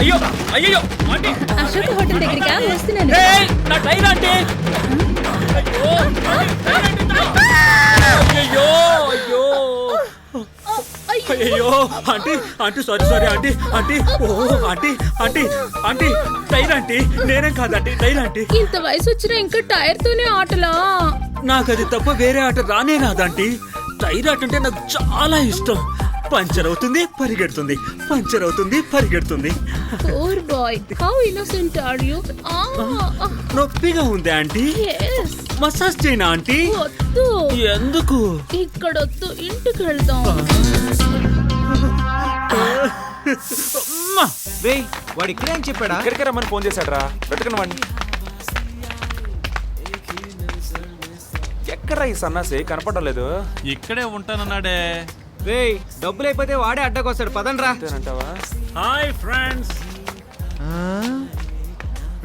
అయ్యో అయ్యో aunty Ashok hotel దగ్గరికి వస్తున్నాను. ఏయ్ నా టైర్ ఆంటీ అయ్యో అయ్యో అయ్యో అయ్యో aunty aunty sorry aunty aunty ఓ aunty aunty aunty tyre aunty నేనేం కాదంటీ టైర్ ఆంటీ. ఇంత వయసు వచ్చినా ఇంకా టైర్ తోనే ఆటలా? నాకు అది తప్ప వేరే ఆట రానే రాదంటీ. టైర్ ఆట అంటే నాకు చాలా ఇష్టం. పంచర్ అవుతుంది పరిగెడుతుంది, పంచర్ అవుతుంది పరిగెడుతుంది. Poor boy, how innocent are you? నొప్పిగా ఉంది ఆంటీ. yes మసాజ్ చేయనా ఆంటీ? వద్దు. ఎందుకు? ఇక్కడ వద్దు, ఇంటికి వెళ్దాం. రేయ్ వాడు ఇక్కడే అని చెప్పాడా? ఇక్కడికే రమ్మని ఫోన్ చేశాడ్రా, వెతకను వాడిని. ఎక్కడ్రా ఈ సన్నాసి కనపడడం లేదు? ఇక్కడే ఉంటానన్నాడే. రేయ్ డబ్బులు అయిపోతే వాడే అడ్డకొస్తాడు, పదండ్రా. అంటావా? Hi friends.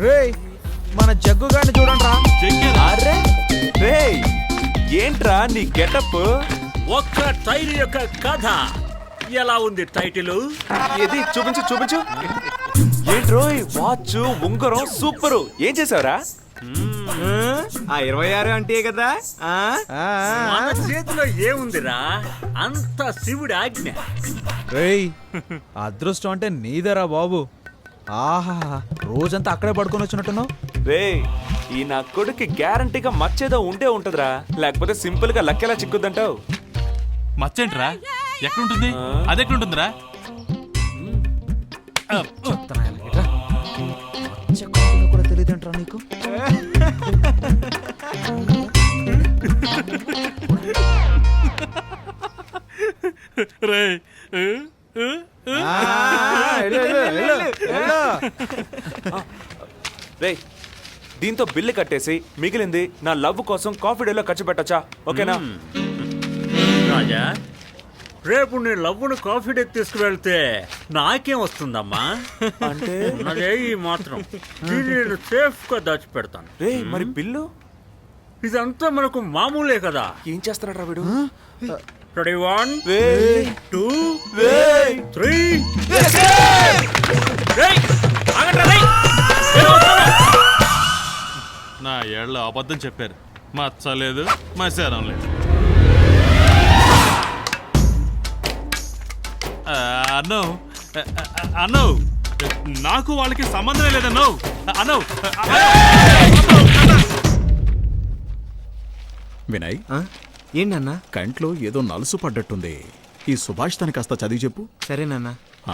రేయ్ మన జగ్గు గారిని చూడండిరా. అరే రేయ్ ఏంట్రా నీ గెటప్? ఒక్క టైర్ యొక్క కథ ఎలా ఉంది టైటిల్? ఏది చూపించు చూపించు. ఏంట్రోయ్ వాచ్ ఉంగరం సూపరు. ఏం చేసావురా? ఆ 26 అంటే కదా. మన చేతిలో ఏముందిరా, అంత శివుడి ఆజ్ఞ. రేయ్ అదృష్టం అంటే నీదరా బాబు. ఆహా రోజంతా అక్కడే పడుకొని వచ్చినట్టున్నావు. రేయ్ ఈ నా కొడుక్కి గ్యారంటీగా మచ్చేదో ఉండే ఉంటదిరా, లేకపోతే సింపుల్ గా లక్కెలా చిక్కుద్దంటావు. మచ్చేంట్రా? ఎక్కడుంటుంది? అది ఎక్కడుంటుందిరా? కూడా తెలియదంటారా నీకు? రేయ్ రేయ్ దీంతో బిల్లు కట్టేసి మిగిలింది నా లవ్ కోసం కాఫీ డేలో ఖర్చు పెట్టచ్చా? ఓకేనా? రాజా, రేపు నీ లవ్వును కాఫీ డే తీసుకువెళ్తే నాకేం వస్తుందమ్మా? అంటే అదే ఈ మాత్రం దీన్ని నేను సేఫ్ గా దాచిపెడతాను. రేయ్ మరి బిల్లు ఇదంతా మనకు మామూలే కదా. ఏం చేస్తున్నాడు వీడు? రెడీ 1 రేయ్ 2 రేయ్ 3. ఆగండి రేయ్. నా ఏళ్ళ అబద్ధం చెప్పారు. మచ్చలేదు మశానం లేదు. అన్నో అన్నో నాకు వాళ్ళకి సంబంధమే లేదన్నో. అన్నో వినయ్, ఏంటన్నా? కంట్లో ఏదో నలుసు పడ్డట్టుంది. ఈ సుభాష్ తన కాస్త చదివి చెప్పు. సరేనన్నా. ఆ,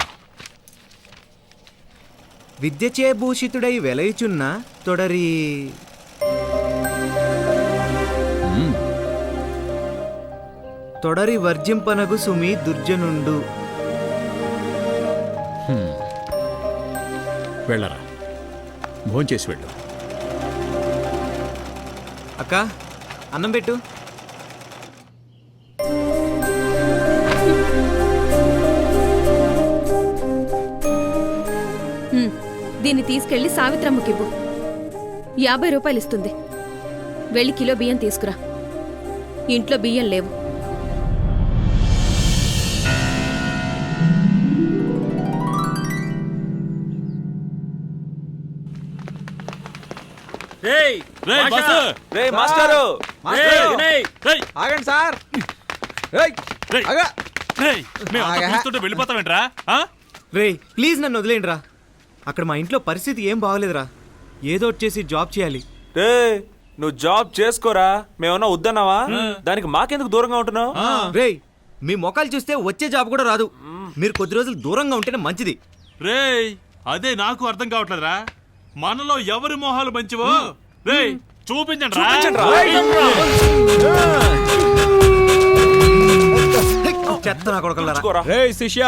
విద్యచే భూషితుడై వెలయుచున్న తొడరి తొడరి వర్జింపనగు సుమి దుర్జనుండు. వెళ్ళరా, భోంచేసి వెళ్ళు. అక్క అన్నం పెట్టు. దీన్ని తీసుకెళ్లి సావిత్రమ్మకివ్వు. 50 రూపాయలు ఇస్తుంది. వెళ్ళి కిలో బియ్యం తీసుకురా. ఇంట్లో బియ్యం లేవు. రేయ్ రేయ్ భాషా. బాసు! రేయ్ మాస్టారు రేయ్ వినయ్. రేయ్ ఆగండి సార్. రేయ్ రేయ్ ఆగా. రేయ్ మేము అంతా ఆగా. పిలుస్తుంటే వెళ్ళిపోతావేంట్రా? రేయ్ ప్లీజ్ నన్ను వదిలేండి రా. అక్కడ మా ఇంట్లో పరిస్థితి ఏం బాగోలేదురా. ఏదో ఒకటి చేసి జాబ్ చేయాలి. రేయ్ నువ్వు జాబ్ చేసుకోరా, మేమన్నా వద్దన్నావా? దానికి మాకెందుకు దూరంగా ఉంటున్నావు? రేయ్ మీ మొఖాలు చూస్తే వచ్చే జాబ్ కూడా రాదు. మీరు కొద్ది రోజులు దూరంగా ఉంటేనే మంచిది. రేయ్ అదే నాకు అర్థం కావట్లేదురా. మనలో ఎవరి మొహాలు మంచివో రేయ్ చూపించండి రా. చెత్త నా కొడుకులారా. చూసుకోరా. రేయ్ శిష్య,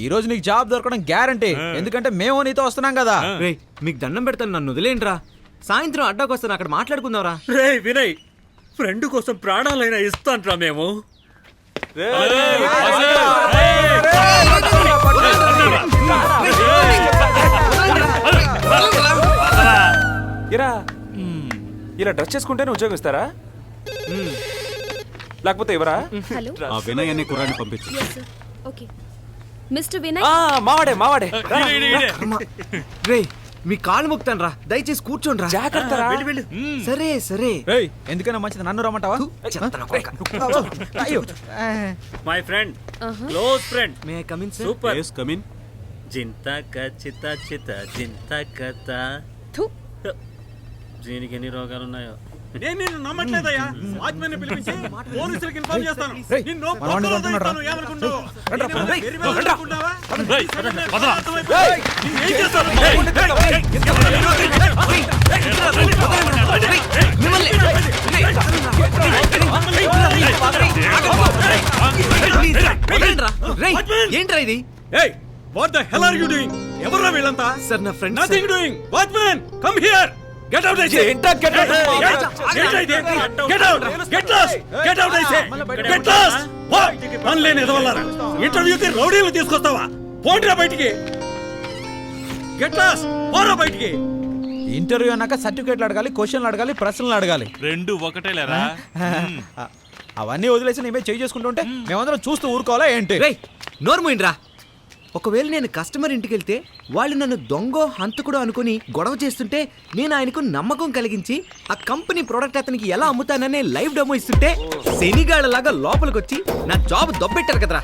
ఈ రోజు నీకు జాబ్ దొరకడం గ్యారంటీ. ఎందుకంటే మేము నీతో వస్తున్నాం కదా. రేయ్ మీకు దండం పెడతాను, నన్ను వదిలేండి రా. సాయంత్రం అడ్డాకొస్తాను, అక్కడ మాట్లాడుకుందాంరా. రేయ్ వినయ్, ఫ్రెండ్ కోసం ప్రాణాలైనా ఇస్తాంట్రా మేము. రేయ్, రేయ్, ఇరా ఇలా డ్రెస్ చేసుకుంటేనే ఉద్యోగం ఇస్తారా? లేకపోతే ఎవరా? హలో. ఆ వినయ్ అనే కుర్రాన్ని పంపించు. ఓకే. మిస్టర్ వినయ్ మావాడే మావాడే రే మీ కాళ్ళు మొక్కుతాను రా, దయచేసి కూర్చోండి రా. జాగ్రత్త రా. వెళ్ళు వెళ్ళు సరే సరే. రేయ్ ఎందుకైనా మంచిది నన్ను రమ్మంటావా అయ్యో my friend close friend may I come in sir? Super come in జింత చిత చిత జింత కథ థు. దీనికి ఎన్ని రోగాలు ఉన్నాయో. నేను నిన్ను నమ్మట్లేదయ్యా. వాచ్మెన్ పిలిపించి పోలీసులకు ఇన్ఫార్మ్ చేస్తాను. రేయ్, నిన్ను మనవాడిని పక్కలో కొడుతున్నాడు రా. వేస్తాను. ఏమనుకుంటావు? రండ్రా, నిన్ను రేయ్, వెరీ వెల్ రండ్రా. అనుకుంటావా? రేయ్, పదరా. నిన్ను ఏం చేస్తాను? ఏంట్రా ఇది? Hey, what the hell are you doing? ఎవర్రా వీళ్ళంతా? సార్ నా friend Nothing doing. Watchman, come here. Get out, I say. ఏంటా get out? ఏంటా ఇది? Get out. Get lost. Get out, I say. Get lost. What? పని లేని ఎదవల్లారా. ఇంటర్వ్యూకి రౌడీలు తీసుకొస్తావా? పోండిరా బయటికి. Get lost. పోరా బయటికి. ఇంటర్వ్యూ అన్నాక సర్టిఫికేట్లు అడగాలి, క్వశ్చన్లు అడగాలి, ప్రశ్నలు అడగాలి. రెండు ఒకటేలేరా. అవన్నీ వదిలేసి నేమే చేయి చేసుకుంటుంటే మేమందరం చూస్తూ ఊరుకోవాలా ఏంటి? రేయ్ నోర్మోయిండ్రా. ఒకవేళ నేను కస్టమర్ ఇంటికి వెళ్తే వాళ్ళు నన్ను దొంగో హంతకుడో అనుకుని గొడవ చేస్తుంటే నేను ఆయనకు నమ్మకం కలిగించి ఆ కంపెనీ ప్రోడక్ట్ అతనికి ఎలా అమ్ముతాననే లైవ్ డెమో ఇస్తుంటే శనిగాళ్ళలాగా లోపలికి వచ్చి నా జాబ్ దొబ్బెట్టారు కదరా.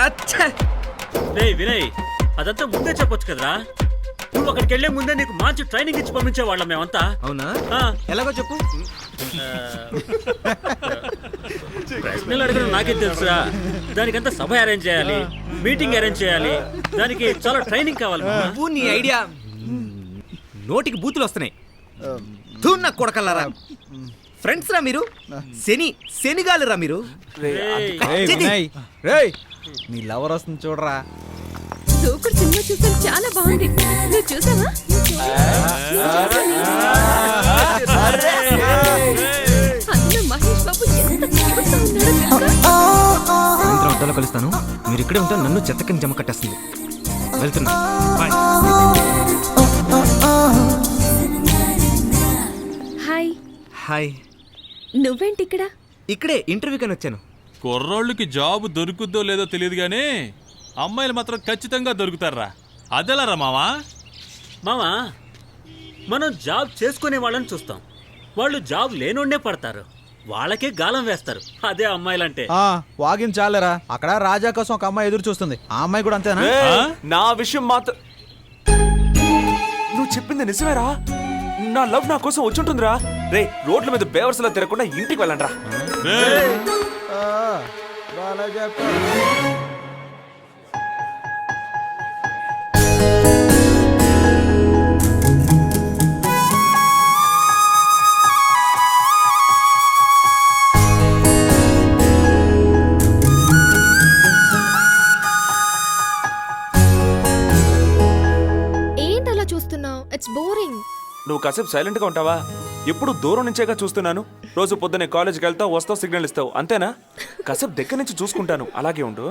అచ్చా. రేయ్ వినయ్, అదంతా ముందే చెప్పొచ్చు కదరా. నువ్వు అక్కడికి వెళ్లే ముందే నీకు మంచి ట్రైనింగ్ ఇచ్చి పంపించేవాళ్ళం మేమంతా. అవునా? ఆ. ఎలాగో చెప్పు. ప్రశ్నలు అడగడం నాకేం తెలుసురా. దానికంతా సభ అరేంజ్ చేయాలి, మీటింగ్ అరేంజ్ చేయాలి, దానికి చాలా ట్రైనింగ్ కావాలి మామ. నువ్వు నీ ఐడియా నోటికి బూతులు వస్తున్నాయి. తూ నా కొడకల్లారా. ఫ్రెండ్స్ రా మీరు, శనిగాలు రా మీరు. రేయ్ వినయ్, రేయ్ నీ లవర్ వస్తుంది చూడరా. దూకుడు సినిమా చూసాను, చాలా బాగుంది. నువ్వు చూసావా? అందులో మహేష్ బాబు ఎంత cute గా ఉన్నాడో తెలుసా? సాయంత్రం అద్దాలో కలుస్తాను. మీరు ఇక్కడే ఉంటే నన్ను చెత్తకని జమ కట్టేస్తుంది. వెళ్తున్నా. Hi, hi. నువ్వేంటి ఇక్కడ? ఇక్కడే ఇంటర్వ్యూ కని వచ్చాను. కుర్రోళ్ళకి జాబ్ దొరుకుద్దో లేదో తెలియదు గానీ అమ్మాయిలు మాత్రం ఖచ్చితంగా దొరుకుతారా. అదెలారా మావా? మామా, మనం జాబ్ చేసుకునే వాళ్ళని చూస్తాం, వాళ్ళు జాబ్ లేనోడ్నే పడతారు, వాళ్ళకే గాలం వేస్తారు. అదే అమ్మాయిలంటే. వాగిన చాలరా. అక్కడ రాజా కోసం ఒక అమ్మాయి ఎదురు చూస్తుంది. ఆ అమ్మాయి కూడా అంతేనా? నా విషయం మాత్రం నువ్వు చెప్పింది నిజమేరా. నా లవ్ నా కోసం వచ్చుంటుందిరా. రే రోడ్ల మీద బేవర్స్లా తిరగకుండా ఇంటికి వెళ్ళండి రా. ఏంటలా చూస్తున్నావు? It's boring. నువ్వు కాసేపు సైలెంట్ గా ఉంటావా? ఎప్పుడు దూరం నుంచేగా చూస్తున్నాను. రోజు పొద్దున్నే కాలేజీకి వెళ్తావు, వస్తావు, సిగ్నల్ ఇస్తావు, అంతేనా? కాసేపు దగ్గర నుంచి చూసుకుంటాను, అలాగే ఉండు.